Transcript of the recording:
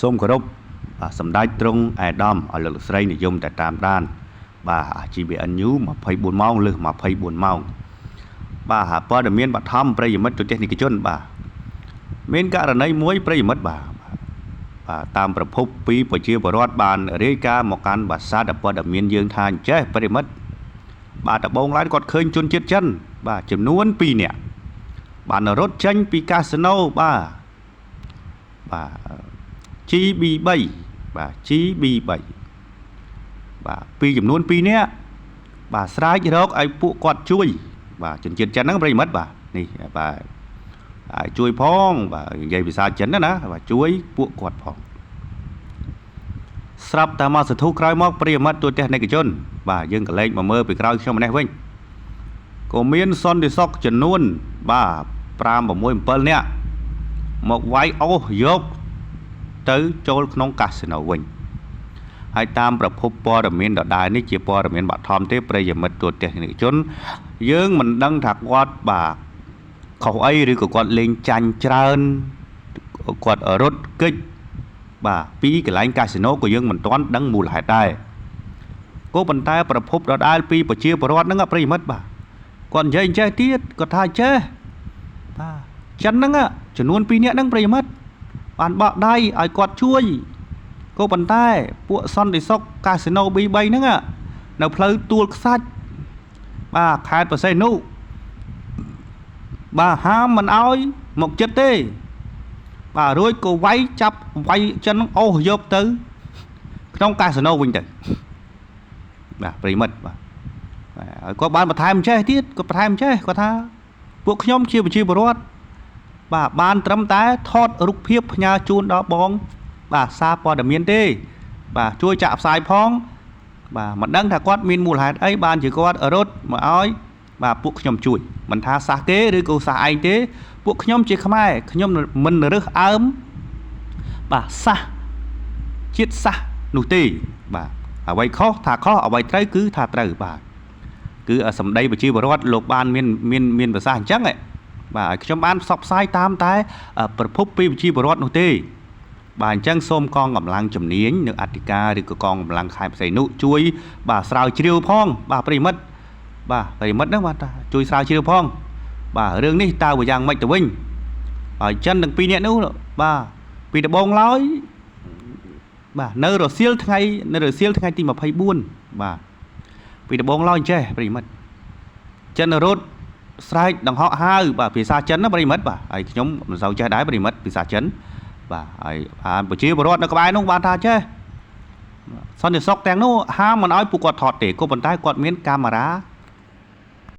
សូមគោរពសម្ដេចទ្រង់អាដាមឲ្យលោកស្រីនិយមតែតាមដានGBN News 24 ម៉ោងលើស24 ម៉ោងព័ត៌មានបឋមប្រិយមិត្តទស្សនិកជនមានករណីមួយប្រិយមិត្តតាមប្រភពពីប្រជាពលរដ្ឋបានរាយការណ៍មកកាន់សារព័ត៌មានយើងថាអញ្ចេះប្រិយមិត្តដំបូងឡើយគាត់ឃើញជនជាតិចិនចំនួន2នាក់បានរត់ចេញពីកាស៊ីណូGB3 GB3 ពីចំនួន2នាក់ស្រែករកឲ្យពួកគាត់ជួយជនជាតិចិនហ្នឹងប្រិយមិត្តនេះជួយផងនិយាយភាសាចិនណាជួយពួកគាត់ផងស្រាប់តែមកសធុក្រោយមកប្រិយមិត្តទូទេសនិកជនយើងក៏លេខមកមើលពីក្រោយខ្ញុំម្នេះវិញក៏មានសន្តិសុខចំនួន5 6 7នាក់មកវាយអូសយកទៅចូលក្នុងកាស៊ីណូវិញហើយតាមប្រភពព័ត៌មានដដែលនេះជាព័ត៌មានបឋមទេប្រិយមិត្តទូទេសនិកជនយើងមិនដឹងថាគាត់ខុសអីឬក៏គាត់លេងចាញ់ច្រើនគាត់រត់គេចពីកន្លែងកាស៊ីណូក៏យើងមិនទាន់ដឹងមូលហេតុដែរក៏ប៉ុន្តែប្រភពដដែលពីប្រជាពលរដ្ឋហ្នឹងប្រិយមិត្តគាត់និយាយអញ្ចេះទៀតគាត់ថាចេះចិនហ្នឹងចំនួន2នាក់ហ្នឹងប្រិយមិត្តបានបកដៃឲ្យគាត់ជួយក៏ប៉ុន្តែពួកសន្តិសុខកាស៊ីណូ B3 ហ្នឹងនៅផ្លូវទួលខ្សាច់ខេត្តបរសៃនុហាមមិនឲ្យមកចិត្តទេរួចក៏វាយចាប់វាយចិនអូសយកទៅក្នុងកាស៊ីណូវិញទៅប្រិមិត្តហើយគាត់បានបន្ថែមចេះទៀតគាត់បន្ថែមចេះគាត់ថាពួកខ្ញុំជាប្រជាពលរដ្ឋបានត្រឹមតែថតរូបភាពផ្ញើជូនដល់បងសារព័ត៌មានទេជួយចាក់ផ្សាយផងមិនដឹងថាគាត់មានមូលហេតុអីបានជាគាត់រត់មកឲ្យពួកខ្ញុំជួយមិនថាសាសគេឬក៏សាសឯងទេពួកខ្ញុំជាខ្មែរខ្ញុំមិនរើសអើមសាសជាតិសាសនោះទេអ្វីខុសថាខុសអ្វីត្រូវគឺថាត្រូវគឺសម្ដីប្រជាពលរដ្ឋលោកបានមានប្រសាសន៍អញ្ចឹងខ្ញុំបានផ្សព្វផ្សាយតាមតែប្រភពពីប្រជាពលរដ្ឋនោះទេអញ្ចឹងសូមកងកម្លាំងជំនាញនៅអធិការឬក៏កងកម្លាំងខេត្តបរសៃនុជួយស្រាវជ្រាវផងប្រិមិត្តប្រិមិត្តហ្នឹងថាជួយស្រាវជ្រាវផងរឿងនេះតើយ៉ាងម៉េចទៅវិញចិនទាំង2នាក់នោះពីដំបូងឡើយនៅរសៀលថ្ងៃទី24ពីដំបូងឡើយចេះប្រិមិត្តចិនរត់ស្រែកដង្ហក់ហៅភាសាចិនណាប្រិមិត្តហើយខ្ញុំមិនសូវចេះដែរប្រិមិត្តភាសាចិនហើយប្រជាពលរដ្ឋនៅក្បែរនោះបានថាចេះសន្តិសុខទាំងនោះហាមមិនឲ្យពួកគាត់ថតទេក៏ប៉ុន្តែគាត់មានកាមេរ៉ា